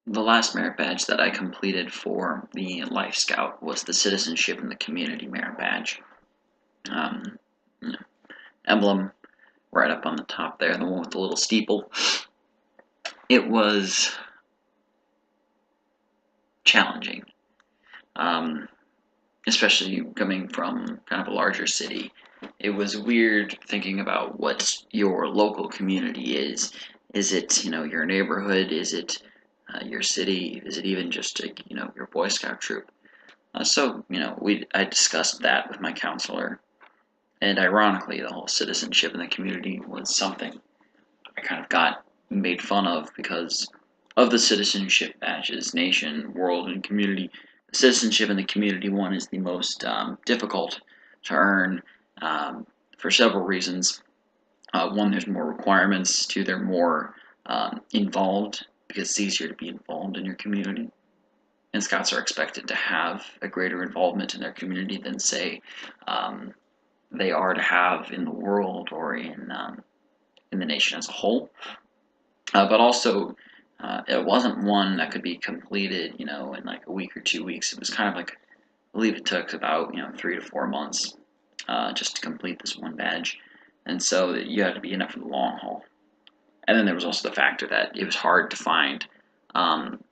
The last merit badge that I completed for the Life Scout was the Citizenship in the Community merit badge. Um, Emblem right up on the top there, the one with the little steeple. It was challenging, um, especially coming from kind of a larger city. It was weird thinking about what your local community is. Is it, your neighborhood? Is it your city? Is it even just, your Boy Scout troop? I discussed that with my counselor, and ironically, the whole citizenship in the community was something I kind of got made fun of because of the citizenship badges, nation, world, and community. The citizenship in the community one is the most difficult to earn for several reasons. One, there's more requirements. Two, they're more involved because it's easier to be involved in your community. And Scouts are expected to have a greater involvement in their community than, say, um, they are to have in the world or in the nation as a whole. But also, it wasn't one that could be completed, in like a week or 2 weeks. It was kind of like, I believe it took about 3 to 4 months just to complete this one badge, and so you had to be in it for the long haul. And then there was also the factor that it was hard to find um,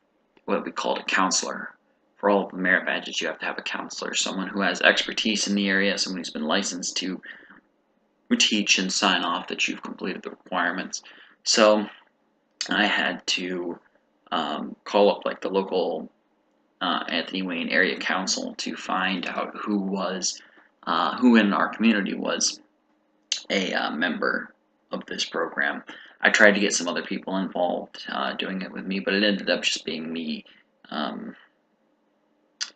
what we called a counselor. For all of the merit badges, you have to have a counselor, someone who has expertise in the area, someone who's been licensed to teach and sign off that you've completed the requirements. So I had to call up like the local Anthony Wayne Area Council to find out who in our community was a member of this program. I tried to get some other people involved doing it with me, but it ended up just being me um,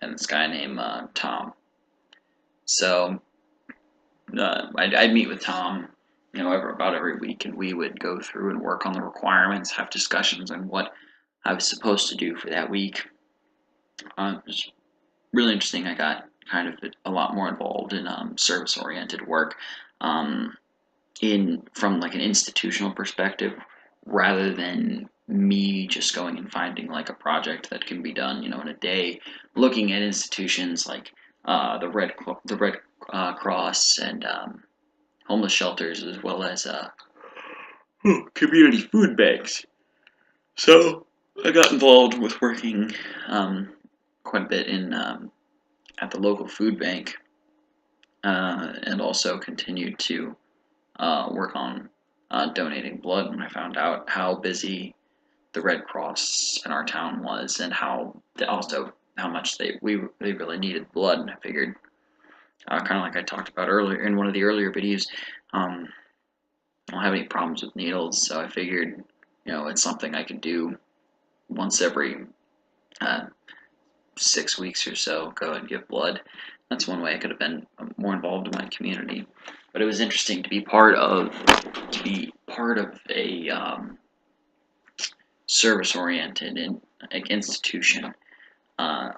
and this guy named Tom. So I'd meet with Tom, about every week, and we would go through and work on the requirements, have discussions on what I was supposed to do for that week. It was really interesting. I got kind of a lot more involved in service-oriented work, um, in from like an institutional perspective, rather than me just going and finding like a project that can be done, in a day, looking at institutions like the Red Cross and homeless shelters, as well as community food banks. So I got involved with working quite a bit in at the local food bank, and also continued to work on donating blood when I found out how busy the Red Cross in our town was, and how much they really needed blood. And I figured, kind of like I talked about earlier in one of the earlier videos, um, I don't have any problems with needles, so I figured, it's something I could do once every uh, 6 weeks or so, go and give blood. That's one way I could have been more involved in my community. But it was interesting to be part of a service-oriented institution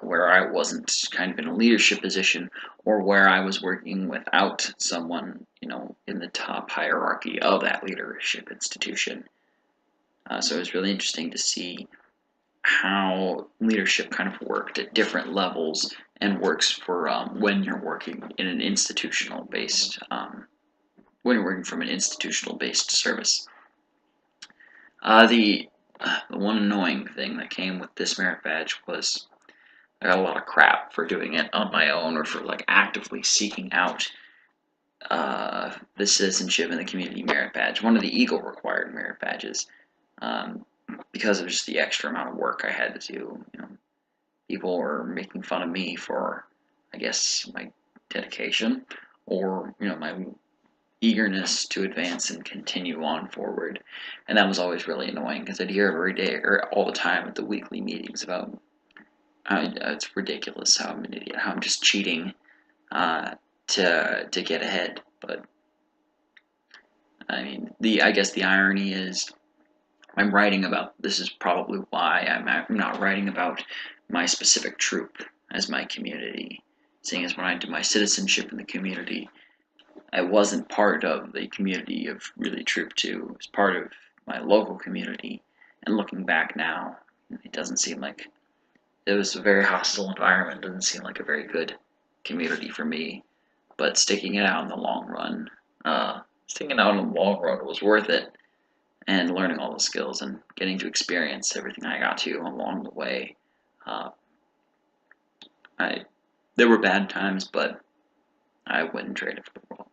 where I wasn't kind of in a leadership position, or where I was working without someone, in the top hierarchy of that leadership institution. So it was really interesting to see how leadership kind of worked at different levels and works for when you're working in an institutional based when you're working from an institutional based service. The one annoying thing that came with this merit badge was I got a lot of crap for doing it on my own, or for like actively seeking out the citizenship and the community merit badge, one of the Eagle required merit badges, um, because of just the extra amount of work I had to do. People were making fun of me for, I guess, my dedication, or my eagerness to advance and continue on forward. And that was always really annoying because I'd hear every day or all the time at the weekly meetings about it's ridiculous how I'm an idiot, how I'm just cheating uh, to get ahead. But I mean, I guess the irony is I'm writing about this is probably why I'm not writing about my specific troop as my community, seeing as when I did my citizenship in the community, I wasn't part of the community of really Troop 2. It was part of my local community. And looking back now, It doesn't seem like it was a very hostile environment. Doesn't seem like a very good community for me. But sticking it out in the long run, sticking it out in the long run was worth it, and learning all the skills and getting to experience everything I got to along the way. Uh, I there were bad times, but I wouldn't trade it for the world.